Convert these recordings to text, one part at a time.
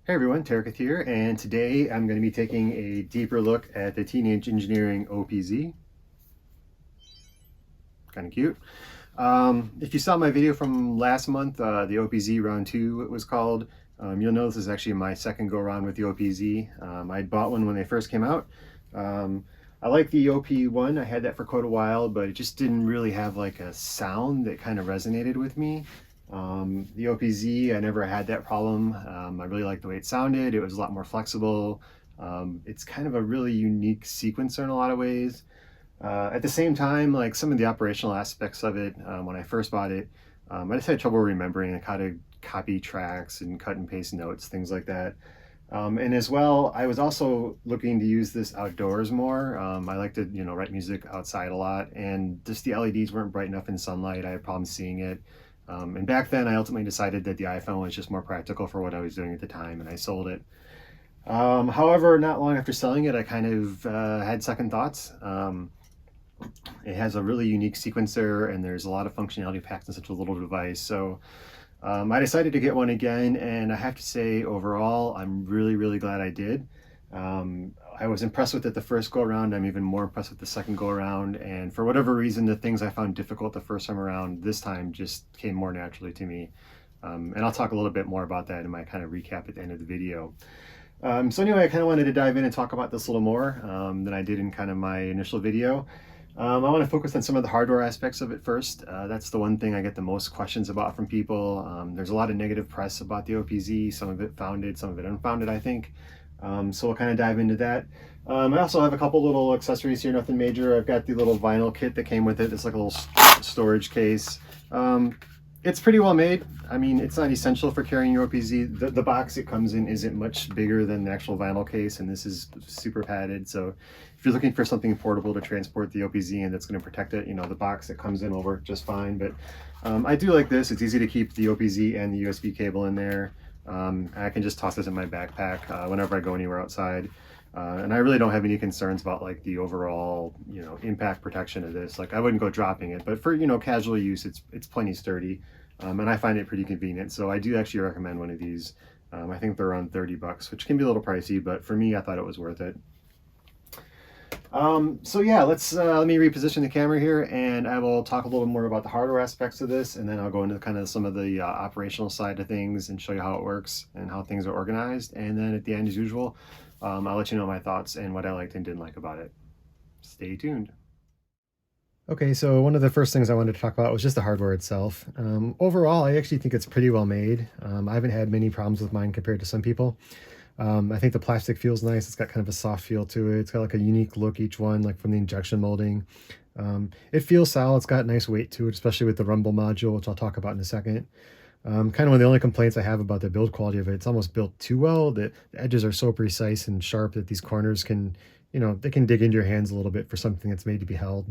Hey everyone, tarekith here, and today I'm going to be taking a deeper look at the Teenage Engineering OPZ. Kind of cute. If you saw my video from last month, the OPZ Round 2 it was called, you'll know this is actually my second go around with the OPZ. I bought one when they first came out. I like the OP1, I had that for quite a while, but it just didn't really have like a sound that kind of resonated with me. The OPZ, I never had that problem. I really liked the way it sounded. It was a lot more flexible. It's kind of a really unique sequencer in a lot of ways. At the same time, like some of the operational aspects of it, when I first bought it, I just had trouble remembering like how to copy tracks and cut and paste notes, things like that. And as well, I was also looking to use this outdoors more. I like to, write music outside a lot, and just the LEDs weren't bright enough in sunlight. I had problems seeing it. And back then, I ultimately decided that the iPhone was just more practical for what I was doing at the time, and I sold it. However, not long after selling it, I kind of had second thoughts. It has a really unique sequencer, and there's a lot of functionality packed in such a little device. So I decided to get one again, and I have to say, overall, I'm really glad I did. I was impressed with it the first go around. I'm even more impressed with the second go around, and for whatever reason, the things I found difficult the first time around, this time just came more naturally to me. And I'll talk a little bit more about that in my kind of recap at the end of the video. So anyway, I kind of wanted to dive in and talk about this a little more than I did in kind of my initial video. I want to focus on some of the hardware aspects of it first. That's the one thing I get the most questions about from people. There's a lot of negative press about the OPZ, some of it founded, some of it unfounded, I think. So we'll kind of dive into that. I also have a couple little accessories here, nothing major. I've got the little vinyl kit that came with it. It's like a little storage case. It's pretty well made. I mean, it's not essential for carrying your OPZ. The box it comes in isn't much bigger than the actual vinyl case, and this is super padded. So if you're looking for something portable to transport the OPZ and that's going to protect it, the box it comes in will work just fine. But I do like this. It's easy to keep the OPZ and the USB cable in there. I can just toss this in my backpack whenever I go anywhere outside. And I really don't have any concerns about like the overall, impact protection of this. Like I wouldn't go dropping it, but for, casual use, it's plenty sturdy. And I find it pretty convenient. So I do actually recommend one of these. I think they're around 30 bucks, which can be a little pricey, but for me, I thought it was worth it. So yeah, let me reposition the camera here, and I will talk a little more about the hardware aspects of this, and then I'll go into kind of some of the operational side of things and show you how it works and how things are organized. And then at the end, as usual, I'll let you know my thoughts and what I liked and didn't like about it. Stay tuned. Okay, so one of the first things I wanted to talk about was just the hardware itself. Overall, I actually think it's pretty well made. I haven't had many problems with mine compared to some people. I think the plastic feels nice. It's got kind of a soft feel to it. It's got like a unique look, each one, like from the injection molding. It feels solid. It's got nice weight to it, especially with the rumble module, which I'll talk about in a second. Kind of one of the only complaints I have about the build quality of it, it's almost built too well. The edges are so precise and sharp that these corners can, they can dig into your hands a little bit for something that's made to be held.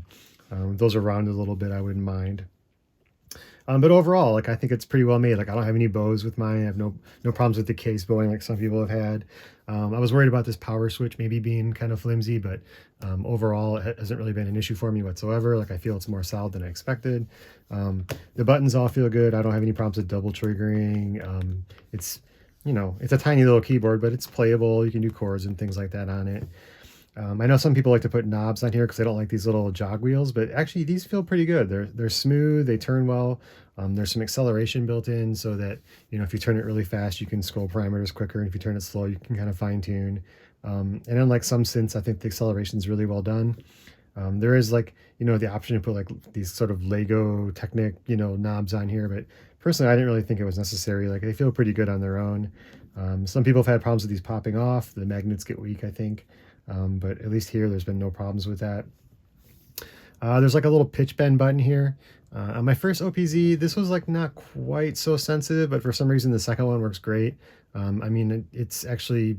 If those are rounded a little bit, I wouldn't mind. But overall, like I think it's pretty well made. Like I don't have any bows with mine. I have no problems with the case bowing like some people have had. I was worried about this power switch maybe being kind of flimsy, but overall it hasn't really been an issue for me whatsoever. Like I feel it's more solid than I expected. The buttons all feel good. I don't have any problems with double triggering. It's it's a tiny little keyboard, but it's playable. You can do chords and things like that on it. I know some people like to put knobs on here because they don't like these little jog wheels, but actually these feel pretty good. They're smooth, they turn well. There's some acceleration built in so that, if you turn it really fast, you can scroll parameters quicker. And if you turn it slow, you can kind of fine tune. And unlike some synths, I think the acceleration is really well done. There is like, the option to put like these sort of Lego Technic, knobs on here, but personally, I didn't really think it was necessary. Like they feel pretty good on their own. Some people have had problems with these popping off. The magnets get weak, I think. But at least here, there's been no problems with that. There's like a little pitch bend button here. On my first OPZ, this was like not quite so sensitive, but for some reason the second one works great. I mean, it's actually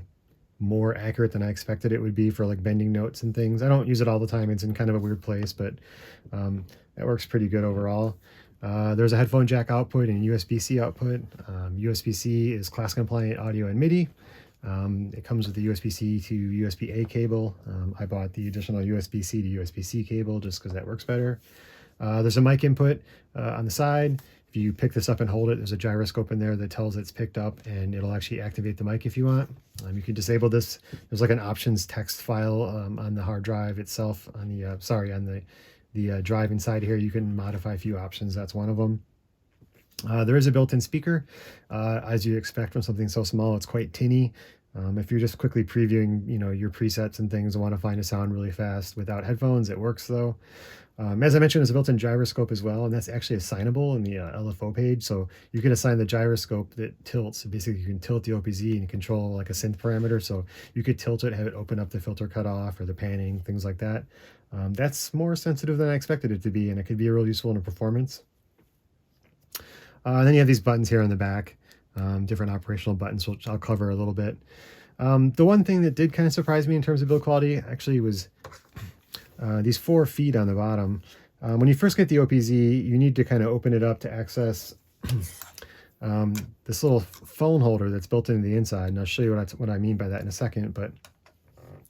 more accurate than I expected it would be for like bending notes and things. I don't use it all the time. It's in kind of a weird place, but that works pretty good overall. There's a headphone jack output and USB-C output. USB-C is class compliant audio and MIDI. It comes with the USB-C to USB-A cable. I bought the additional USB-C to USB-C cable just because that works better. There's a mic input on the side. If If you pick this up and hold it, there's a gyroscope in there that tells it's picked up, and it'll actually activate the mic if you want. You can disable this. There's like an options text file on the hard drive itself, on the drive inside here. You can modify a few options. That's one of them. There is a built-in speaker. As you expect from something so small, it's quite tinny. If you're just quickly previewing, your presets and things and want to find a sound really fast without headphones, it works though. As I mentioned, there's a built-in gyroscope as well, and that's actually assignable in the LFO page. So you can assign the gyroscope that tilts. So basically, you can tilt the OPZ and control like a synth parameter. So you could tilt it, have it open up the filter cutoff or the panning, things like that. That's more sensitive than I expected it to be, and it could be real useful in a performance. And then you have these buttons here on the back, different operational buttons, which I'll cover a little bit. The one thing that did kind of surprise me in terms of build quality actually was these 4 feet on the bottom. When you first get the OPZ, you need to kind of open it up to access this little phone holder that's built into the inside. And I'll show you what I mean by that in a second. But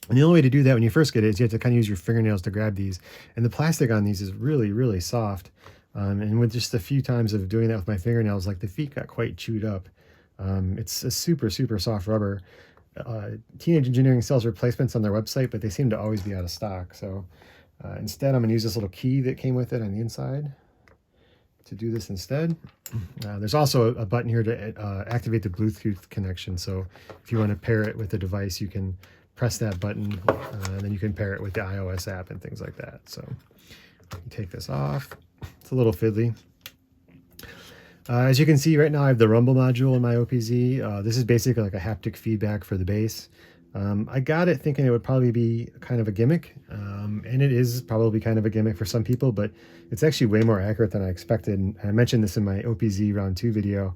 the only way to do that when you first get it is you have to kind of use your fingernails to grab these. And the plastic on these is really, really soft. And with just a few times of doing that with my fingernails, like the feet got quite chewed up. It's a super, super soft rubber. Teenage Engineering sells replacements on their website, but they seem to always be out of stock. So instead, I'm going to use this little key that came with it on the inside to do this instead. There's also a button here to activate the Bluetooth connection. So if you want to pair it with the device, you can press that button, and then you can pair it with the iOS app and things like that. So you can take this off. It's a little fiddly. As you can see right now, I have the rumble module in my OPZ. This is basically like a haptic feedback for the bass. I got it thinking it would probably be kind of a gimmick, and it is probably kind of a gimmick for some people, but it's actually way more accurate than I expected. And I mentioned this in my OPZ round 2 video.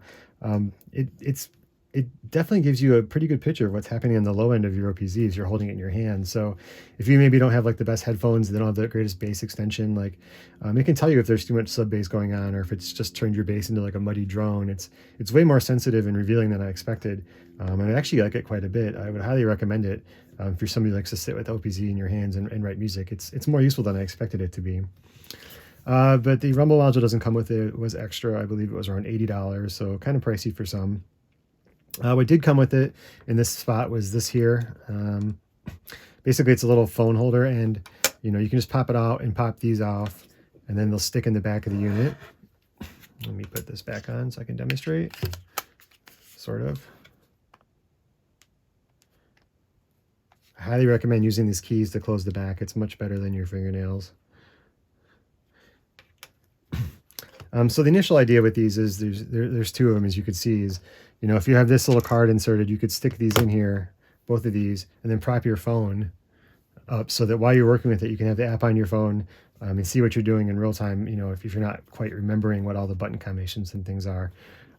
It definitely gives you a pretty good picture of what's happening on the low end of your OPZ as you're holding it in your hand. So if you maybe don't have like the best headphones, they don't have the greatest bass extension, like it can tell you if there's too much sub bass going on, or if it's just turned your bass into like a muddy drone. It's way more sensitive and revealing than I expected. And I actually like it quite a bit. I would highly recommend it if you're somebody who likes to sit with OPZ in your hands and write music. It's more useful than I expected it to be. But the rumble module doesn't come with it. It was extra. I believe it was around $80, so kind of pricey for some. What did come with it in this spot was this here. Basically, it's a little phone holder, and you can just pop it out and pop these off, and then they'll stick in the back of the unit. Let me put this back on so I can demonstrate, sort of. I highly recommend using these keys to close the back. It's much better than your fingernails. So the initial idea with these is there's 2 of them, as you can see, is if you have this little card inserted, you could stick these in here, both of these, and then prop your phone up so that while you're working with it, you can have the app on your phone and see what you're doing in real time, if you're not quite remembering what all the button combinations and things are.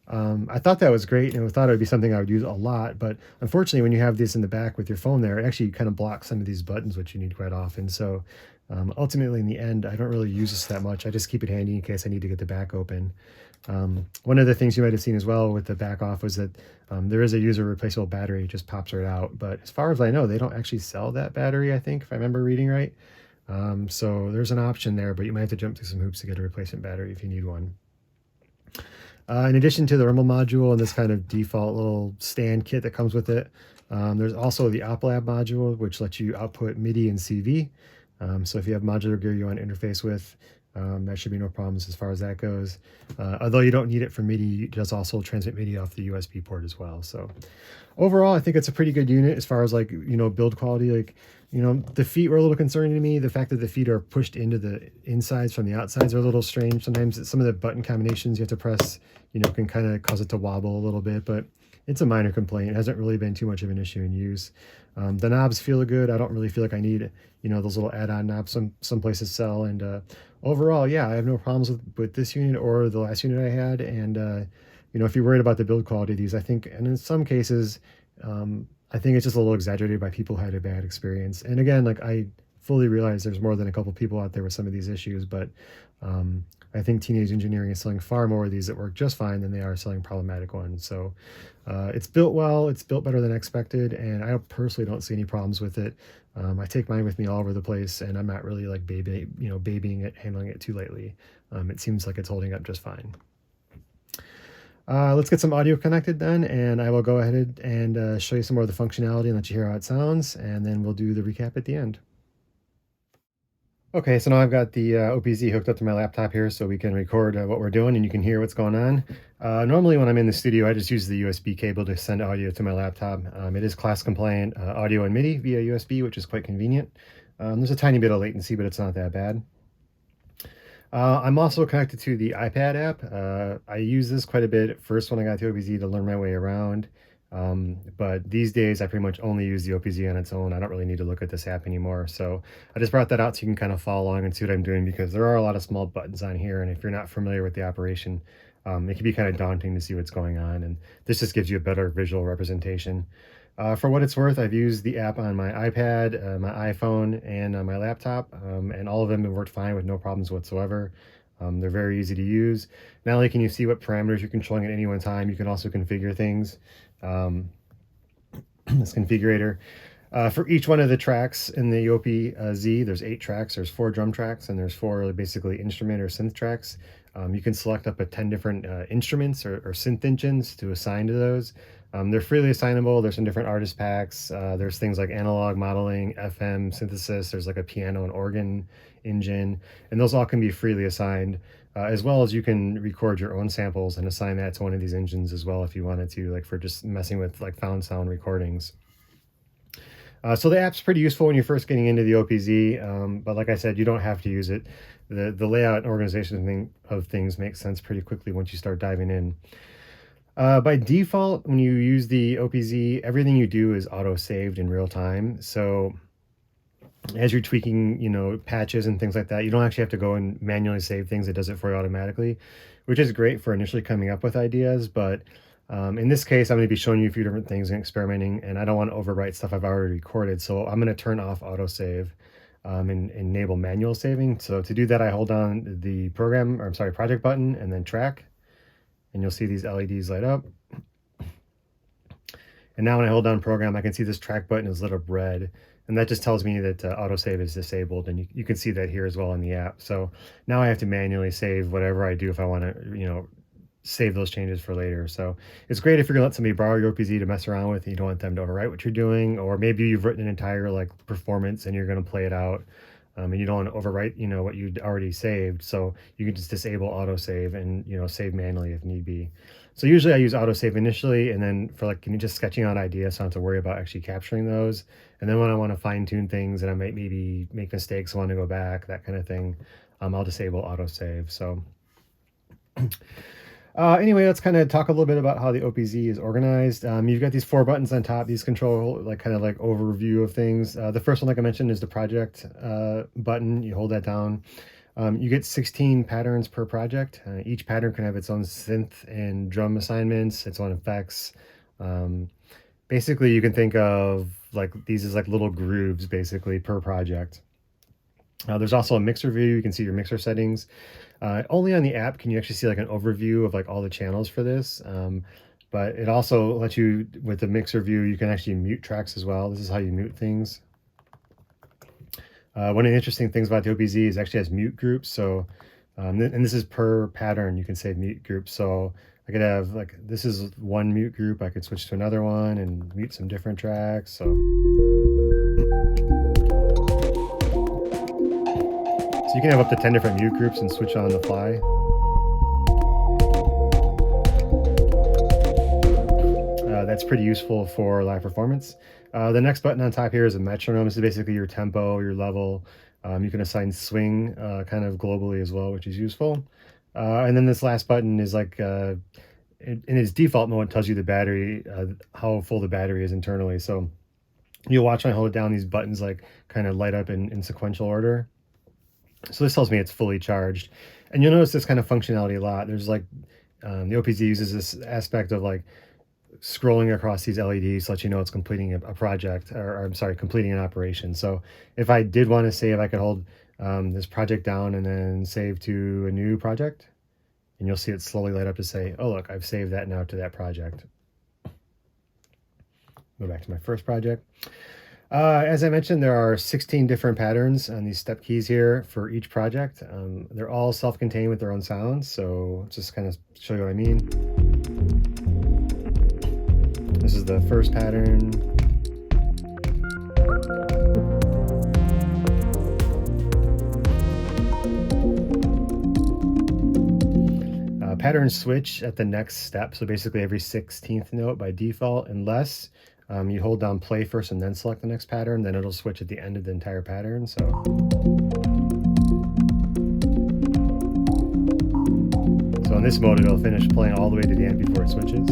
I thought that was great, and I thought it would be something I would use a lot, but unfortunately, when you have this in the back with your phone there, it actually kind of blocks some of these buttons, which you need quite often. So ultimately, in the end, I don't really use this that much. I just keep it handy in case I need to get the back open. One of the things you might have seen as well with the back off was that there is a user replaceable battery. It just pops right out. But as far as I know, they don't actually sell that battery, I think, if I remember reading right. So there's an option there, but you might have to jump through some hoops to get a replacement battery if you need one. In addition to the rumble module and this kind of default little stand kit that comes with it, there's also the OPLab module, which lets you output MIDI and CV. So if you have modular gear you want to interface with, there should be no problems as far as that goes. Although you don't need it for MIDI, it does also transmit MIDI off the USB port as well. So overall, I think it's a pretty good unit as far as like, build quality. Like, the feet were a little concerning to me. The fact that the feet are pushed into the insides from the outsides are a little strange. Sometimes some of the button combinations you have to press, can kind of cause it to wobble a little bit, but it's a minor complaint. It hasn't really been too much of an issue in use. The knobs feel good. I don't really feel like I need, those little add-on knobs some places sell. And overall, yeah, I have no problems with this unit or the last unit I had. And, if you're worried about the build quality of these, I think, and in some cases, I think it's just a little exaggerated by people who had a bad experience. And again, like I fully realize there's more than a couple people out there with some of these issues, but I think Teenage Engineering is selling far more of these that work just fine than they are selling problematic ones. So it's built well, it's built better than expected, and I personally don't see any problems with it. I take mine with me all over the place, and I'm not really like babying it, handling it too lightly. It seems like it's holding up just fine. Let's get some audio connected then, and I will go ahead and show you some more of the functionality and let you hear how it sounds, and then we'll do the recap at the end. Okay, so now I've got the OPZ hooked up to my laptop here so we can record what we're doing and you can hear what's going on. Normally when I'm in the studio, I just use the USB cable to send audio to my laptop. It is class compliant audio and MIDI via USB, which is quite convenient. There's a tiny bit of latency, but it's not that bad. I'm also connected to the iPad app. I use this quite a bit at first when I got the OPZ to learn my way around. But these days I pretty much only use the OPZ on its own. I don't really need to look at this app anymore. So I just brought that out so you can kind of follow along and see what I'm doing, because there are a lot of small buttons on here. And if you're not familiar with the operation, it can be kind of daunting to see what's going on. And this just gives you a better visual representation. For what it's worth, I've used the app on my iPad, my iPhone, and on my laptop, and all of them have worked fine with no problems whatsoever. They're very easy to use. Not only can you see what parameters you're controlling at any one time, you can also configure things. This configurator. For each one of the tracks in the OPZ, there's 8 tracks. There's 4 drum tracks, and there's 4 basically instrument or synth tracks. You can select up to 10 different instruments or synth engines to assign to those. They're freely assignable. There's some different artist packs. There's things like analog modeling, FM synthesis. There's like a piano and organ engine, and those all can be freely assigned, as well as you can record your own samples and assign that to one of these engines as well if you wanted to, like for just messing with like found sound recordings. So the app's pretty useful when you're first getting into the OPZ, but like I said, you don't have to use it. The layout and organization of things makes sense pretty quickly once you start diving in. By default, when you use the OPZ, everything you do is auto-saved in real time. So as you're tweaking, patches and things like that, you don't actually have to go and manually save things. It does it for you automatically, which is great for initially coming up with ideas. But in this case, I'm going to be showing you a few different things and experimenting, and I don't want to overwrite stuff I've already recorded. So I'm going to turn off autosave and enable manual saving. So to do that, I hold down the project button and then track, and you'll see these LEDs light up. And now when I hold down program, I can see this track button is lit up red. And that just tells me that autosave is disabled. And you can see that here as well in the app. So now I have to manually save whatever I do if I want to, save those changes for later. So it's great if you're gonna let somebody borrow your OPZ to mess around with and you don't want them to overwrite what you're doing, or maybe you've written an entire performance and you're gonna play it out. And you don't want to overwrite, what you'd already saved. So you can just disable autosave and, save manually if need be. So usually I use autosave initially, and then for just sketching out ideas, so I don't have to worry about actually capturing those. And then when I want to fine tune things and I might maybe make mistakes, want to go back, that kind of thing, I'll disable autosave. So anyway, let's kind of talk a little bit about how the OPZ is organized. You've got these 4 buttons on top. These control kind of overview of things. The first one, like I mentioned, is the project button. You hold that down. You get 16 patterns per project. Each pattern can have its own synth and drum assignments, its own effects. Basically, you can think of these as little grooves basically per project. There's also a mixer view. You can see your mixer settings. Only on the app can you actually see an overview of all the channels for this. But it also lets you, with the mixer view, you can actually mute tracks as well. This is how you mute things. One of the interesting things about the OPZ is it actually has mute groups. So, and this is per pattern, you can save mute groups. So I could have this is one mute group. I could switch to another one and mute some different tracks. So you can have up to 10 different mute groups and switch on the fly. That's pretty useful for live performance. The next button on top here is a metronome. This is basically your tempo, your level. You can assign swing kind of globally as well, which is useful. And then this last button is in its default mode, it tells you the battery, how full the battery is internally. So you'll watch when I hold down, these buttons kind of light up in sequential order. So this tells me it's fully charged. And you'll notice this kind of functionality a lot. There's the OPZ uses this aspect of scrolling across these LEDs to let you know it's completing a project, or I'm sorry, completing an operation. So if I did want to save, I could hold this project down and then save to a new project. And you'll see it slowly light up to say, oh, look, I've saved that now to that project. Go back to my first project. As I mentioned, there are 16 different patterns on these step keys here for each project. They're all self-contained with their own sounds. So just kind of show you what I mean. This is the first pattern. Patterns switch at the next step, so basically every 16th note by default, unless you hold down play first and then select the next pattern, then it'll switch at the end of the entire pattern. So in this mode, it'll finish playing all the way to the end before it switches.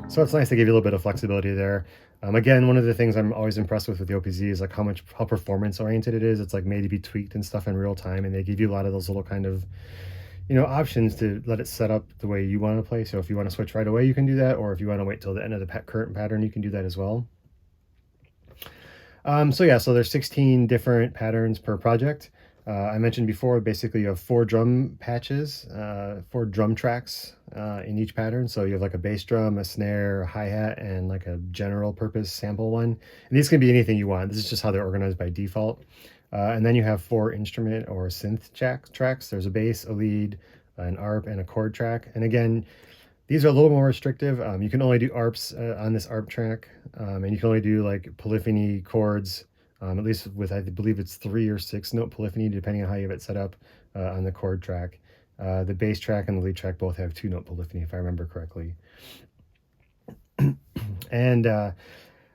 So it's nice to give you a little bit of flexibility there. Again, one of the things I'm always impressed with the OPZ is like how performance oriented it is. It's like made to be tweaked and stuff in real time, and they give you a lot of those little kind of, you know, options to let it set up the way you want to play. So if you want to switch right away, you can do that, or if you want to wait till the end of the current pattern, you can do that as well. So yeah, so there's 16 different patterns per project. I mentioned before, basically you have 4 drum patches, 4 drum tracks in each pattern. So you have like a bass drum, a snare, a hi-hat, and like a general purpose sample one. And these can be anything you want. This is just how they're organized by default. And then you have 4 instrument or synth tracks. There's a bass, a lead, an ARP, and a chord track. And again, these are a little more restrictive. You can only do ARPs on this ARP track, and you can only do like polyphony chords, at least with, I believe it's 3 or 6 note polyphony, depending on how you have it set up on the chord track. The bass track and the lead track both have 2 note polyphony, if I remember correctly. And I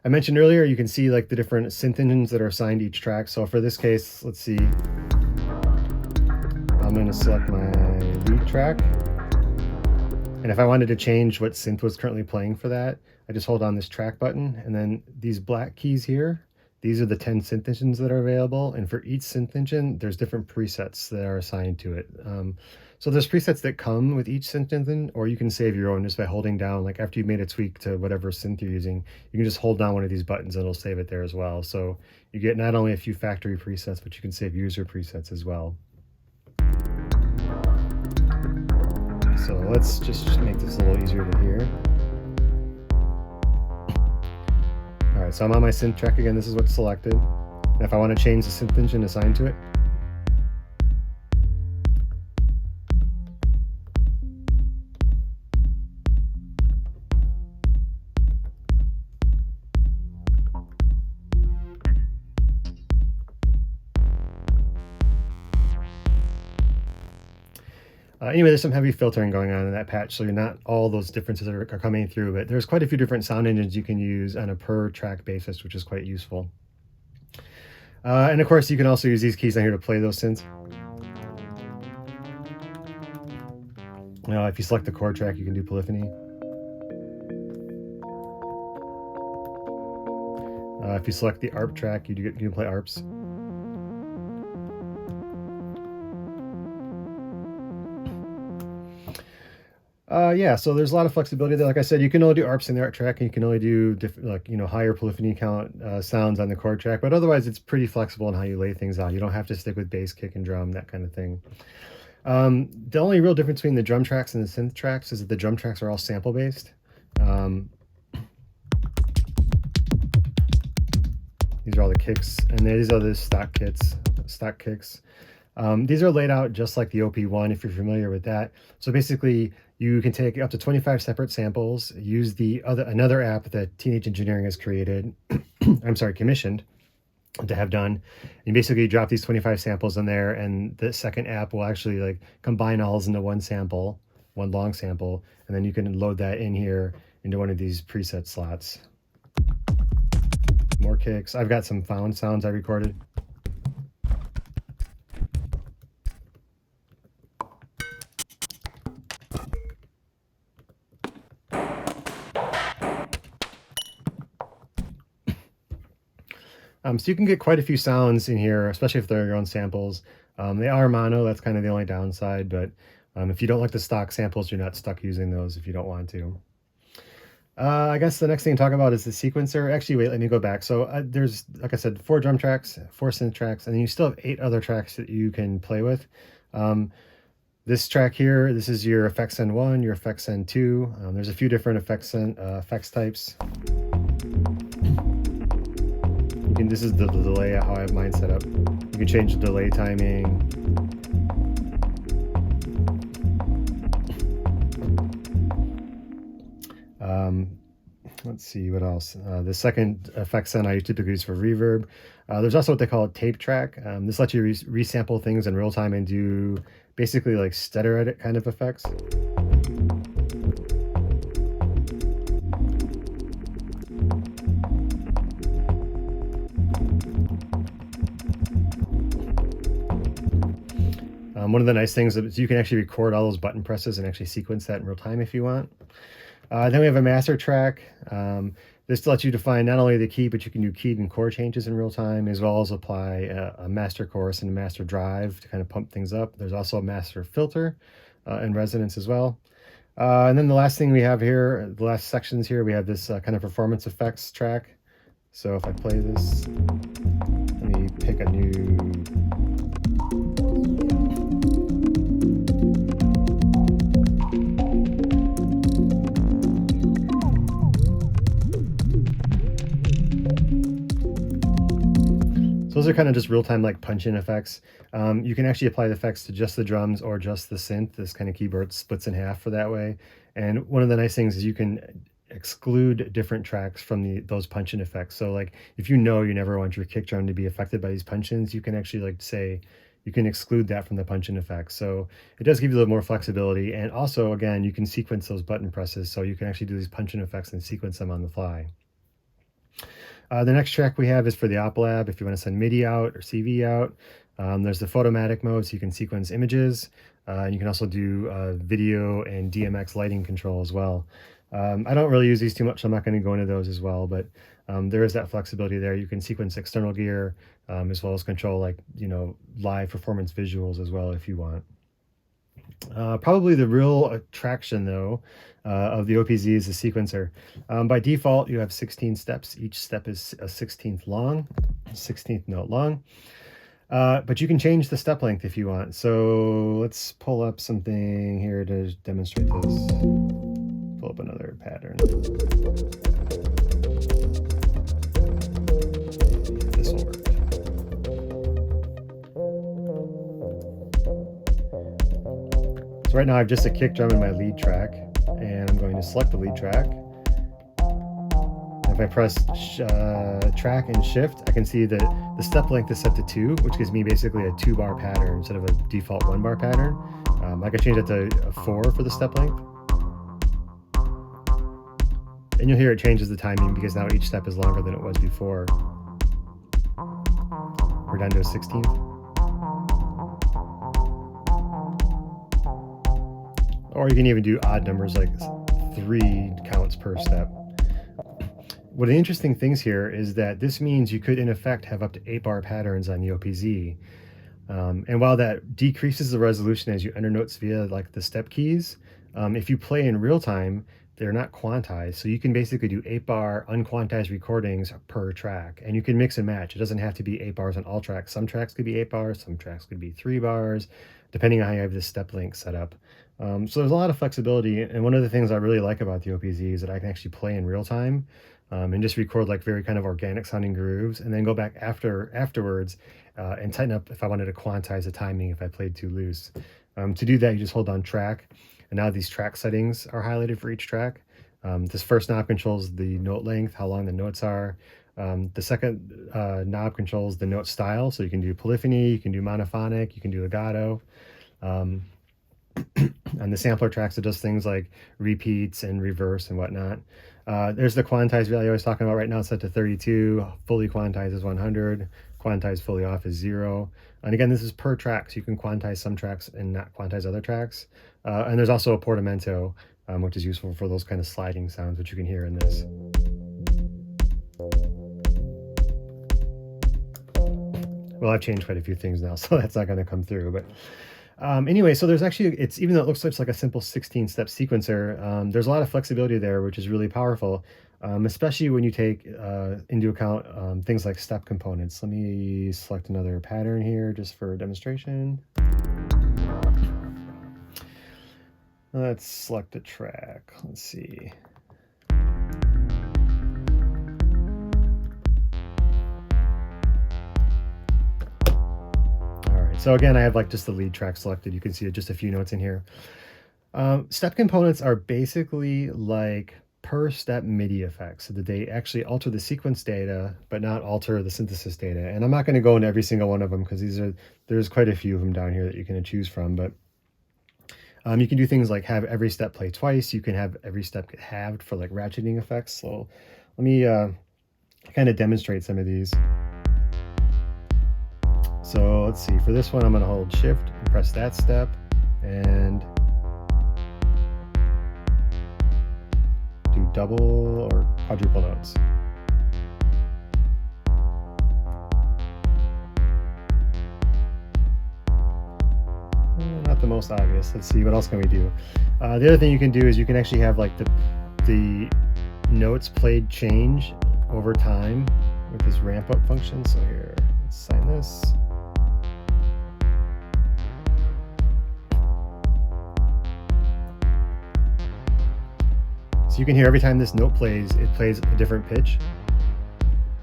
mentioned earlier, you can see like the different synth engines that are assigned to each track. So for this case, let's see, I'm going to select my lead track. And if I wanted to change what synth was currently playing for that, I just hold on this track button, and then these black keys here, these are the 10 synth engines that are available. And for each synth engine, there's different presets that are assigned to it. So there's presets that come with each synth engine, or you can save your own just by holding down, like after you've made a tweak to whatever synth you're using, you can just hold down one of these buttons and it'll save it there as well. So you get not only a few factory presets, but you can save user presets as well. So let's just make this a little easier to hear. All right, so I'm on my synth track again. This is what's selected. And if I want to change the synth engine assigned to it, anyway, there's some heavy filtering going on in that patch, so you're not all those differences are coming through, but there's quite a few different sound engines you can use on a per track basis, which is quite useful. And of course, you can also use these keys on here to play those synths. Now, if you select the chord track, you can do polyphony. If you select the ARP track, you can play ARPs. Yeah, so there's a lot of flexibility there. Like I said, you can only do ARPs in the ARP track, and you can only do like, you know, higher polyphony count sounds on the chord track. But otherwise, it's pretty flexible in how you lay things out. You don't have to stick with bass, kick, and drum, that kind of thing. The only real difference between the drum tracks and the synth tracks is that the drum tracks are all sample based. These are all the kicks, and these are the stock kicks. These are laid out just like the OP1, if you're familiar with that. So basically, you can take up to 25 separate samples, use another app that Teenage Engineering has created, commissioned to have done. And basically, you drop these 25 samples in there, and the second app will actually like combine all into one sample, one long sample, and then you can load that in here into one of these preset slots. More kicks. I've got some found sounds I recorded. So you can get quite a few sounds in here, especially if they're your own samples. They are mono, that's kind of the only downside, but if you don't like the stock samples, you're not stuck using those if you don't want to. I guess the next thing to talk about is the sequencer. Actually, wait, let me go back. So there's, like I said, 4 drum tracks, 4 synth tracks, and then you still have 8 other tracks that you can play with. This track here, this is your effects N1, your effects N2. There's a few different effects types. This is the delay, how I have mine set up. You can change the delay timing. Let's see what else. The second effect sound I typically use for reverb. There's also what they call a tape track. This lets you resample things in real time and do basically like stutter edit kind of effects. One of the nice things is you can actually record all those button presses and actually sequence that in real time if you want. Then we have a master track. This lets you define not only the key, but you can do keyed and chord changes in real time, as well as apply a master chorus and a master drive to kind of pump things up. There's also a master filter and resonance as well. And then the last thing we have here, the last sections here, we have this kind of performance effects track. So if I play this, let me pick a new... So those are kind of just real-time like punch-in effects. You can actually apply the effects to just the drums or just the synth. This kind of keyboard splits in half for that way. And one of the nice things is you can exclude different tracks from those punch-in effects. So like if you know you never want your kick drum to be affected by these punch-ins, you can actually like say, you can exclude that from the punch-in effects. So it does give you a little more flexibility. And also, again, you can sequence those button presses. So you can actually do these punch-in effects and sequence them on the fly. The next track we have is for the OPLab if you want to send MIDI out or CV out. There's the photomatic mode, so you can sequence images. You can also do video and DMX lighting control as well. I don't really use these too much, so I'm not going to go into those as well, but there is that flexibility there. You can sequence external gear as well as control like, you know, live performance visuals as well if you want. Probably the real attraction though of the OPZ is the sequencer. By default you have 16 steps. Each step is a 16th note long, but you can change the step length if you want. So let's pull up something here to demonstrate this. Pull up another pattern. This will work. So right now I have just a kick drum in my lead track, and I'm going to select the lead track. If I press track and shift, I can see that the step length is set to 2, which gives me basically a 2-bar pattern instead of a default 1-bar pattern. I can change it to a 4 for the step length. And you'll hear it changes the timing because now each step is longer than it was before. We're down to a 16th. Or you can even do odd numbers like 3 counts per step. One of the interesting things here is that this means you could in effect have up to 8-bar patterns on the OPZ. And while that decreases the resolution as you enter notes via like the step keys, if you play in real time, they're not quantized. So you can basically do 8-bar unquantized recordings per track, and you can mix and match. It doesn't have to be 8 bars on all tracks. Some tracks could be 8 bars, some tracks could be 3 bars, depending on how you have this step length set up. So there's a lot of flexibility, and one of the things I really like about the OPZ is that I can actually play in real time and just record like very kind of organic sounding grooves, and then go back afterwards and tighten up if I wanted to quantize the timing if I played too loose. To do that, you just hold down track, and now these track settings are highlighted for each track. This first knob controls the note length, how long the notes are. The second knob controls the note style, so you can do polyphony, you can do monophonic, you can do legato. And the sampler tracks, it does things like repeats and reverse and whatnot. There's the quantized value I was talking about right now, it's set to 32, fully quantized is 100, quantized fully off is 0. And again, this is per track, so you can quantize some tracks and not quantize other tracks. And there's also a portamento, which is useful for those kind of sliding sounds, which you can hear in this. Well, I've changed quite a few things now, so that's not going to come through, but anyway, so there's actually, even though it looks like a simple 16-step sequencer, there's a lot of flexibility there, which is really powerful, especially when you take into account things like step components. Let me select another pattern here just for demonstration. Let's select a track. Let's see. So again, I have like just the lead track selected. You can see just a few notes in here. Step components are basically like per step MIDI effects, so that they actually alter the sequence data, but not alter the synthesis data. And I'm not going to go into every single one of them because there's quite a few of them down here that you can choose from. But you can do things like have every step play twice. You can have every step get halved for like ratcheting effects. So let me kind of demonstrate some of these. So let's see, for this one, I'm going to hold shift and press that step and do double or quadruple notes. Not the most obvious. Let's see, what else can we do? The other thing you can do is you can actually have like the notes played change over time with this ramp up function. So here, let's sign this. So you can hear every time this note plays, it plays a different pitch.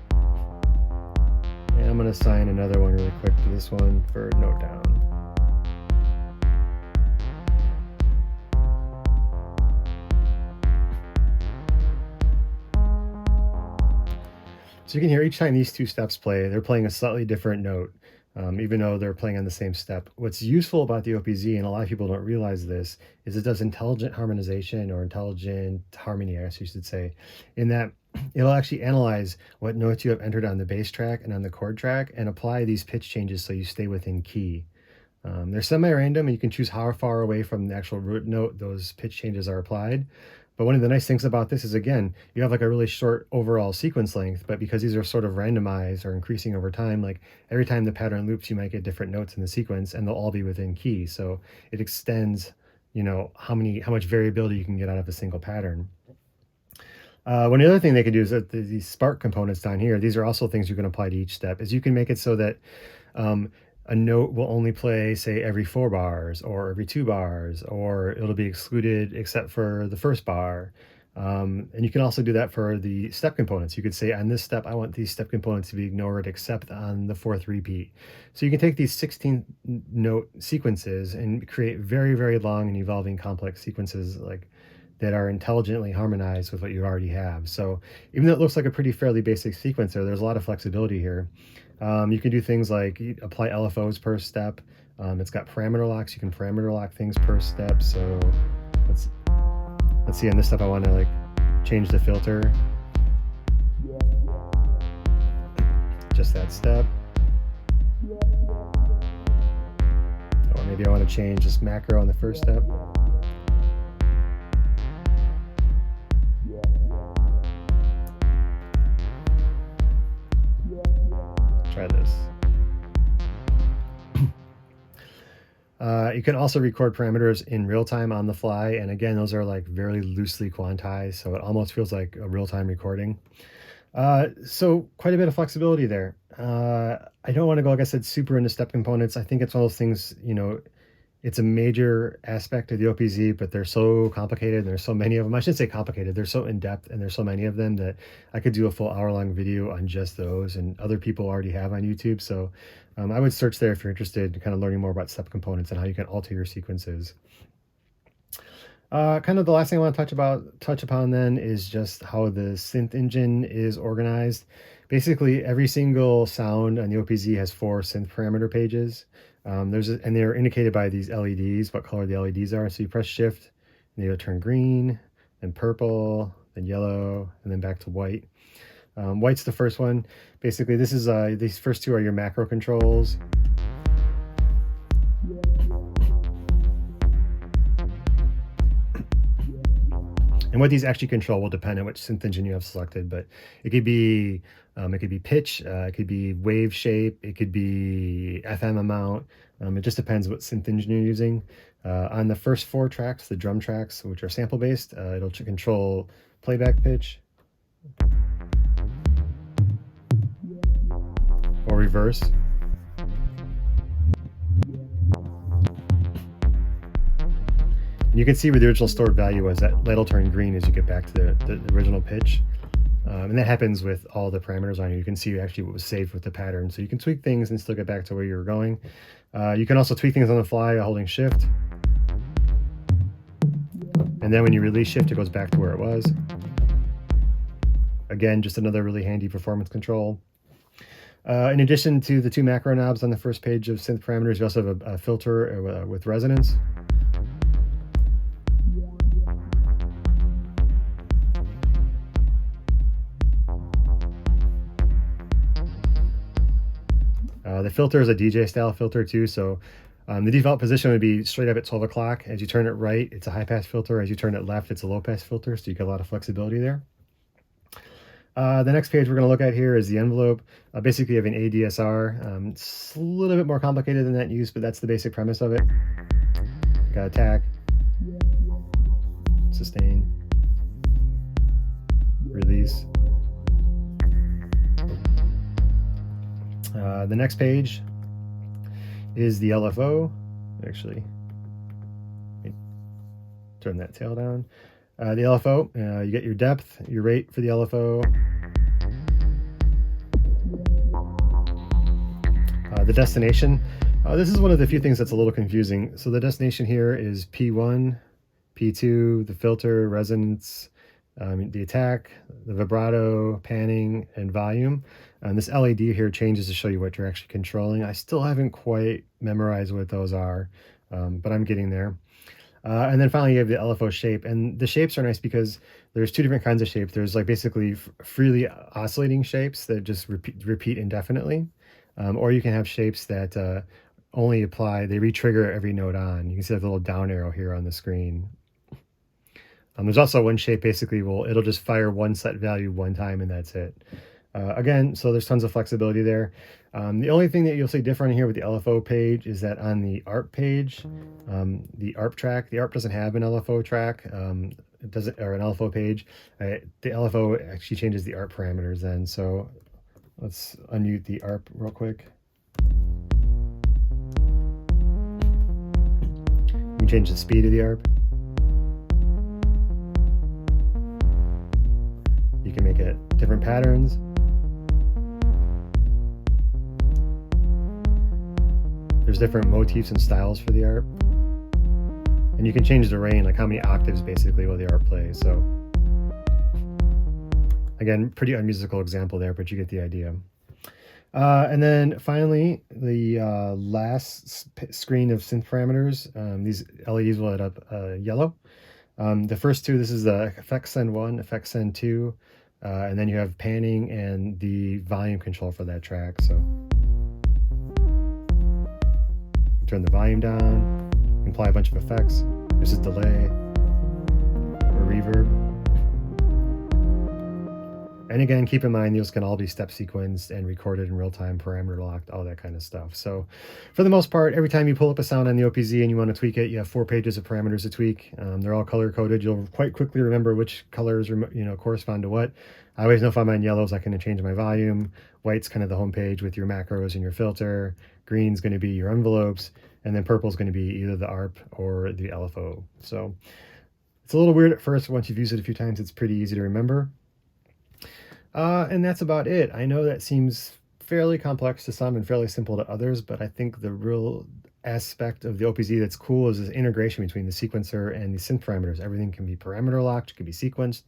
And I'm going to assign another one really quick to this one for note down. So you can hear each time these two steps play, they're playing a slightly different note, even though they're playing on the same step. What's useful about the OPZ, and a lot of people don't realize this, is it does intelligent harmonization, or intelligent harmony, I guess you should say, in that it'll actually analyze what notes you have entered on the bass track and on the chord track and apply these pitch changes so you stay within key. They're semi-random, and you can choose how far away from the actual root note those pitch changes are applied. But one of the nice things about this is, again, you have like a really short overall sequence length, but because these are sort of randomized or increasing over time, like every time the pattern loops, you might get different notes in the sequence, and they'll all be within key. So it extends, you know, how much variability you can get out of a single pattern. One other thing they can do is that these spark components down here, these are also things you can apply to each step, is you can make it so that a note will only play, say, every 4 bars or every 2 bars, or it'll be excluded except for the first bar. And you can also do that for the step components. You could say, on this step, I want these step components to be ignored except on the 4th repeat. So you can take these 16 note sequences and create very, very long and evolving complex sequences like that are intelligently harmonized with what you already have. So even though it looks like a pretty fairly basic sequencer, there's a lot of flexibility here. You can do things like apply LFOs per step. It's got parameter locks. You can parameter lock things per step. So let's see, on this step I want to like change the filter. Just that step. Or maybe I want to change this macro on the first step. Try this. You can also record parameters in real time on the fly, and again, those are like very loosely quantized, so it almost feels like a real-time recording. So quite a bit of flexibility there. I don't want to go, like I said, super into step components. I think it's one of those things, you know, it's a major aspect of the OPZ, but they're so complicated and there's so many of them. I shouldn't say complicated, they're so in-depth and there's so many of them that I could do a full hour-long video on just those, and other people already have on YouTube. So I would search there if you're interested in kind of learning more about step components and how you can alter your sequences. Kind of the last thing I want to touch upon then is just how the Synth Engine is organized. Basically, every single sound on the OPZ has 4 synth parameter pages. And they're indicated by these LEDs, what color the LEDs are. So you press shift, and they'll turn green, then purple, then yellow, and then back to white. White's the first one. Basically, this is these first 2 are your macro controls. And what these actually control will depend on which synth engine you have selected, but it could be pitch, it could be wave shape, it could be FM amount. It just depends what synth engine you're using. On the first 4 tracks, the drum tracks, which are sample based, it'll control playback pitch or reverse. You can see where the original stored value was. That light will turn green as you get back to the original pitch. And that happens with all the parameters on here. You can see actually what was saved with the pattern. So you can tweak things and still get back to where you were going. You can also tweak things on the fly by holding shift. And then when you release shift, it goes back to where it was. Again, just another really handy performance control. In addition to the 2 macro knobs on the first page of synth parameters, you also have a filter with resonance. The filter is a DJ style filter too, so the default position would be straight up at 12 o'clock. As you turn it right, it's a high pass filter. As you turn it left, it's a low pass filter, so you get a lot of flexibility there. The next page we're going to look at here is the envelope. Basically, you have an ADSR. It's a little bit more complicated than that in use, but that's the basic premise of it. Got attack, sustain, release. The next page is the LFO. Actually, turn that tail down. The LFO, you get your depth, your rate for the LFO. The destination. This is one of the few things that's a little confusing. So the destination here is P1, P2, the filter, resonance, the attack, the vibrato, panning, and volume. And this LED here changes to show you what you're actually controlling. I still haven't quite memorized what those are, but I'm getting there. And then finally you have the LFO shape, and the shapes are nice because there's 2 different kinds of shapes. There's like basically freely oscillating shapes that just repeat indefinitely, or you can have shapes that only apply, they re-trigger every note on. You can see that little down arrow here on the screen. There's also one shape basically it'll just fire one set value one time and that's it. Again, so there's tons of flexibility there. The only thing that you'll see different here with the LFO page is that on the ARP page, the ARP track, the ARP doesn't have an LFO track, it doesn't, or an LFO page. The LFO actually changes the ARP parameters then. So let's unmute the ARP real quick. We change the speed of the ARP. You can make it different patterns. There's different motifs and styles for the ARP. And you can change the range, like how many octaves basically will the ARP play. So again, pretty unmusical example there, but you get the idea. And then finally, the last screen of synth parameters. These LEDs will light up yellow. The first 2, this is the effects send 1, effects send 2, and then you have panning and the volume control for that track. So turn the volume down, apply a bunch of effects. This is delay or reverb. And again, keep in mind, these can all be step sequenced and recorded in real time, parameter locked, all that kind of stuff. So for the most part, every time you pull up a sound on the OPZ and you want to tweak it, you have 4 pages of parameters to tweak. They're all color coded. You'll quite quickly remember which colors correspond to what. I always know if I'm on yellows, I can change my volume. White's kind of the home page with your macros and your filter. Green's going to be your envelopes. And then purple's going to be either the ARP or the LFO. So it's a little weird at first. Once you've used it a few times, it's pretty easy to remember. And that's about it. I know that seems fairly complex to some and fairly simple to others, but I think the real aspect of the OPZ that's cool is this integration between the sequencer and the synth parameters. Everything can be parameter locked, can be sequenced.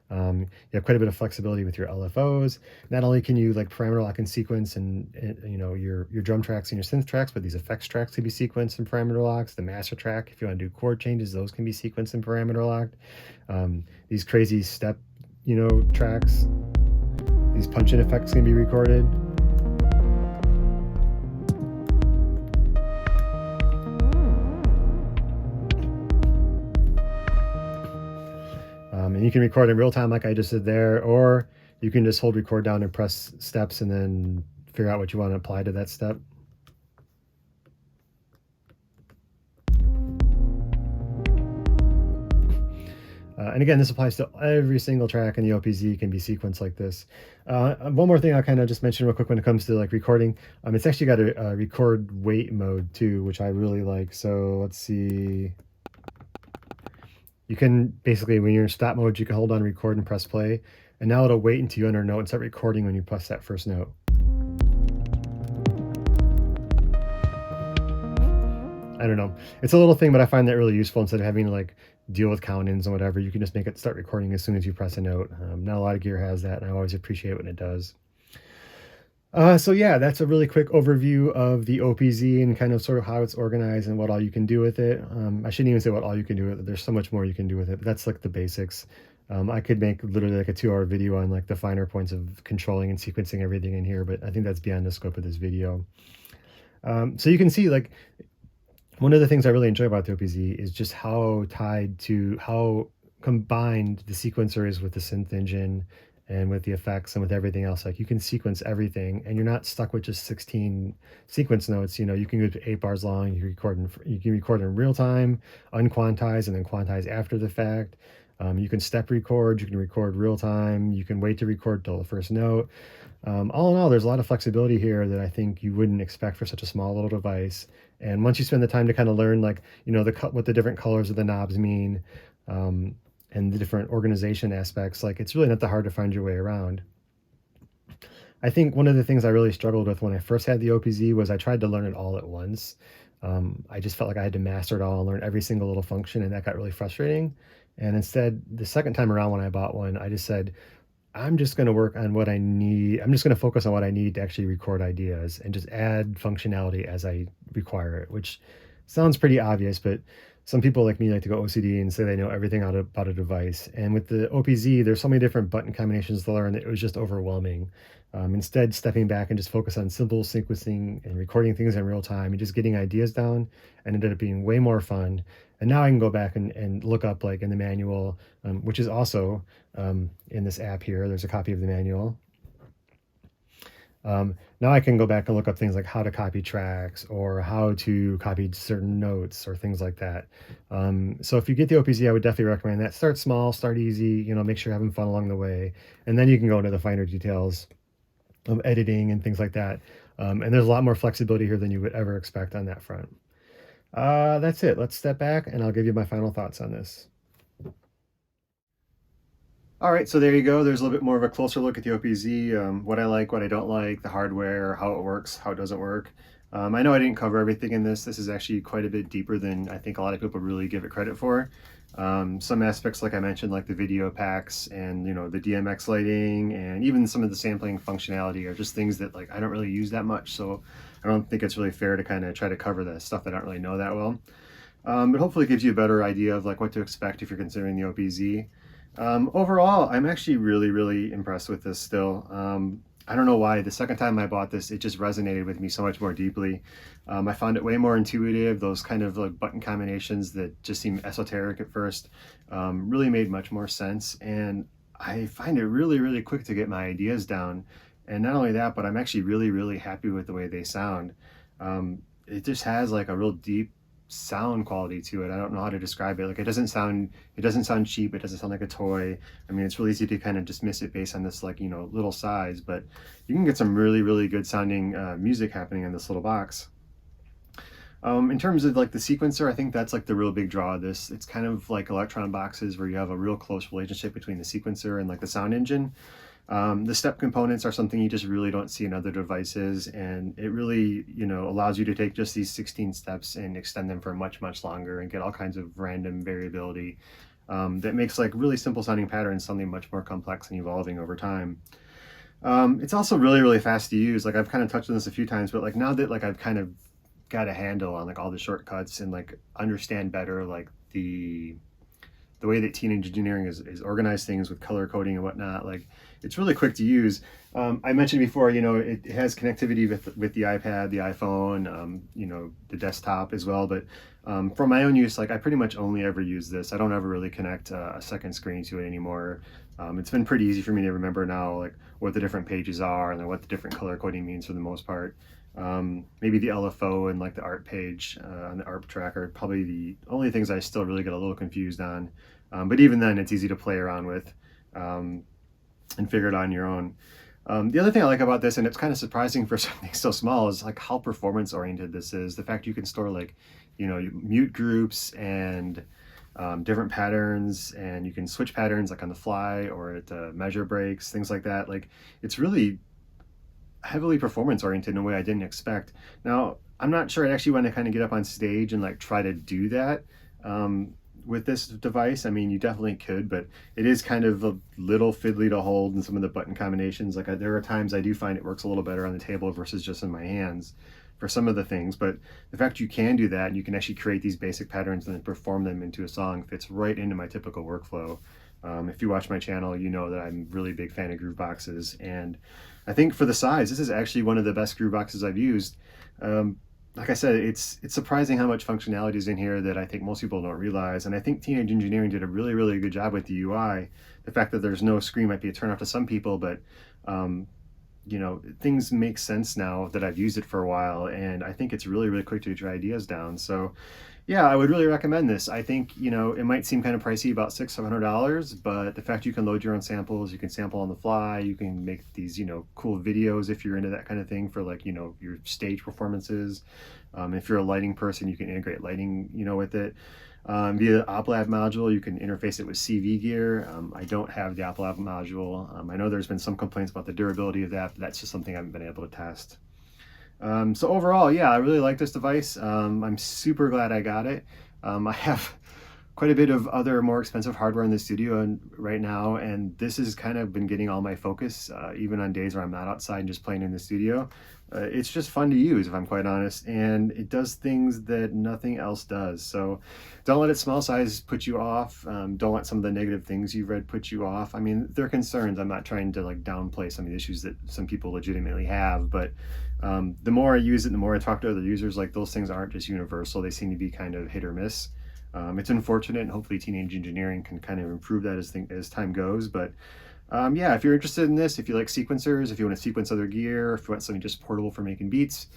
You have quite a bit of flexibility with your LFOs. Not only can you like parameter lock and sequence and your drum tracks and your synth tracks, but these effects tracks can be sequenced and parameter locks. The master track, if you want to do chord changes, those can be sequenced and parameter locked. These crazy step tracks, these punch-in effects can be recorded. And you can record in real time like I just did there, or you can just hold record down and press steps and then figure out what you want to apply to that step. And again, this applies to every single track in the OPZ can be sequenced like this. One more thing I'll kind of just mention real quick when it comes to like recording. It's actually got a record wait mode too, which I really like. So let's see. You can basically, when you're in stop mode, you can hold on record and press play. And now it'll wait until you enter a note and start recording when you press that first note. I don't know. It's a little thing, but I find that really useful instead of having to like deal with count-ins and whatever. You can just make it start recording as soon as you press a note. Not a lot of gear has that, and I always appreciate when it does. So yeah, that's a really quick overview of the OPZ and kind of sort of how it's organized and what all you can do with it. I shouldn't even say what all you can do with it. There's so much more you can do with it, but that's like the basics. I could make literally like a 2-hour video on like the finer points of controlling and sequencing everything in here, but I think that's beyond the scope of this video. So you can see, like, one of the things I really enjoy about the OPZ is just how combined the sequencer is with the Synth Engine and with the effects and with everything else. Like, you can sequence everything and you're not stuck with just 16 sequence notes. You know, you can go to 8 bars long. You can record in real time, unquantize, and then quantize after the fact. You can step record, you can record real time, you can wait to record till the first note. All in all, there's a lot of flexibility here that I think you wouldn't expect for such a small little device. And once you spend the time to kind of learn, like, you know, what the different colors of the knobs mean, and the different organization aspects, like, it's really not that hard to find your way around. I think one of the things I really struggled with when I first had the OPZ was I tried to learn it all at once. I just felt like I had to master it all and learn every single little function, and that got really frustrating. And instead, the second time around when I bought one, I just said, I'm just going to work on what I need. I'm just going to focus on what I need to actually record ideas and just add functionality as I require it, which sounds pretty obvious, but some people like me like to go OCD and say they know everything about a device. And with the OPZ, there's so many different button combinations to learn that it was just overwhelming. Instead, stepping back and just focus on simple sequencing and recording things in real time and just getting ideas down, and ended up being way more fun. And now I can go back and look up, like, in the manual, which is also in this app here. There's a copy of the manual. Now I can go back and look up things like how to copy tracks or how to copy certain notes or things like that. So if you get the OPZ, I would definitely recommend that. Start small, start easy, you know, make sure you're having fun along the way. And then you can go into the finer details of editing and things like that. And there's a lot more flexibility here than you would ever expect on that front. That's it. Let's step back and I'll give you my final thoughts on this. All right, so there you go. There's a little bit more of a closer look at the OPZ, what I like, what I don't like, the hardware, how it works, how it doesn't work. I know I didn't cover everything in this. This is actually quite a bit deeper than I think a lot of people really give it credit for. Some aspects, like I mentioned, like the video packs and, you know, the DMX lighting and even some of the sampling functionality are just things that, like, I don't really use that much. So I don't think it's really fair to kind of try to cover the stuff that I don't really know that well. But hopefully it gives you a better idea of, like, what to expect if you're considering the OPZ. Overall, I'm actually really impressed with this still. I don't know why. The second time I bought this, it just resonated with me so much more deeply. I found it way more intuitive. Those kind of like button combinations that just seemed esoteric at first really made much more sense. And I find it really quick to get my ideas down. And not only that, but I'm actually really happy with the way they sound. It just has like a real deep sound quality to it. I don't know how to describe it. Like, it doesn't sound cheap. It doesn't sound like a toy. I mean, it's really easy to kind of dismiss it based on this, like, you know, little size, but you can get some really good sounding music happening in this little box. In terms of like the sequencer, I think that's like the real big draw of this. It's kind of like Electron boxes where you have a real close relationship between the sequencer and like the sound engine. The step components are something you just really don't see in other devices, and it really, you know, allows you to take just these 16 steps and extend them for much longer and get all kinds of random variability that makes like really simple sounding patterns something much more complex and evolving over time. It's also really fast to use. Like, I've kind of touched on this a few times, but like now that like I've kind of got a handle on like all the shortcuts and like understand better like the way that Teenage Engineering is organized things with color coding and whatnot, like, it's really quick to use. I mentioned before, you know, it has connectivity with the iPad, the iPhone, you know, the desktop as well. But for my own use, like, I pretty much only ever use this. I don't ever really connect a second screen to it anymore. It's been pretty easy for me to remember now, like, what the different pages are and what the different color coding means for the most part. Maybe the LFO and like the art page on the art track are probably the only things I still really get a little confused on. But even then, it's easy to play around with and figure it out on your own. The other thing I like about this, and it's kind of surprising for something so small, is like how performance oriented this is. The fact you can store like, you know, mute groups and different patterns, and you can switch patterns like on the fly or at measure breaks, things like that. Like, it's really heavily performance oriented in a way I didn't expect. Now, I'm not sure I'd actually want to kind of get up on stage and like try to do that. with this device. I mean, you definitely could, but it is kind of a little fiddly to hold in some of the button combinations. Like there are times I do find it works a little better on the table versus just in my hands for some of the things. But the fact you can do that and you can actually create these basic patterns and then perform them into a song fits right into my typical workflow. If you watch my channel, you know that I'm a really big fan of groove boxes, and I think for the size, this is actually one of the best groove boxes I've used. Like I said, it's surprising how much functionality is in here that I think most people don't realize, and I think Teenage Engineering did a really good job with the UI. The fact that there's no screen might be a turnoff to some people, but you know, things make sense now that I've used it for a while, and I think it's really quick to get your ideas down. So yeah, I would really recommend this. I think, you know, it might seem kind of pricey, about $600-700, but the fact you can load your own samples, you can sample on the fly, you can make these, you know, cool videos if you're into that kind of thing for, like, you know, your stage performances. If you're a lighting person, you can integrate lighting, you know, with it. Via the OPLab module, you can interface it with CV gear. I don't have the OPLab module. I know there's been some complaints about the durability of that, but that's just something I haven't been able to test. So overall, yeah, I really like this device. I'm super glad I got it. I have quite a bit of other more expensive hardware in the studio right now, and this has kind of been getting all my focus, even on days where I'm not outside and just playing in the studio. It's just fun to use, if I'm quite honest, and it does things that nothing else does. So don't let its small size put you off. Don't let some of the negative things you've read put you off. I mean, they're concerns. I'm not trying to like downplay some of the issues that some people legitimately have, but the more I use it, the more I talk to other users, like those things aren't just universal. They seem to be kind of hit or miss. It's unfortunate, and hopefully Teenage Engineering can kind of improve that as time goes. But yeah, if you're interested in this, if you like sequencers, if you want to sequence other gear, if you want something just portable for making beats,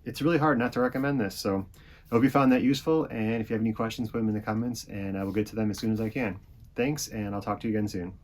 it's really hard not to recommend this. So I hope you found that useful, and if you have any questions, put them in the comments, and I will get to them as soon as I can. Thanks, and I'll talk to you again soon.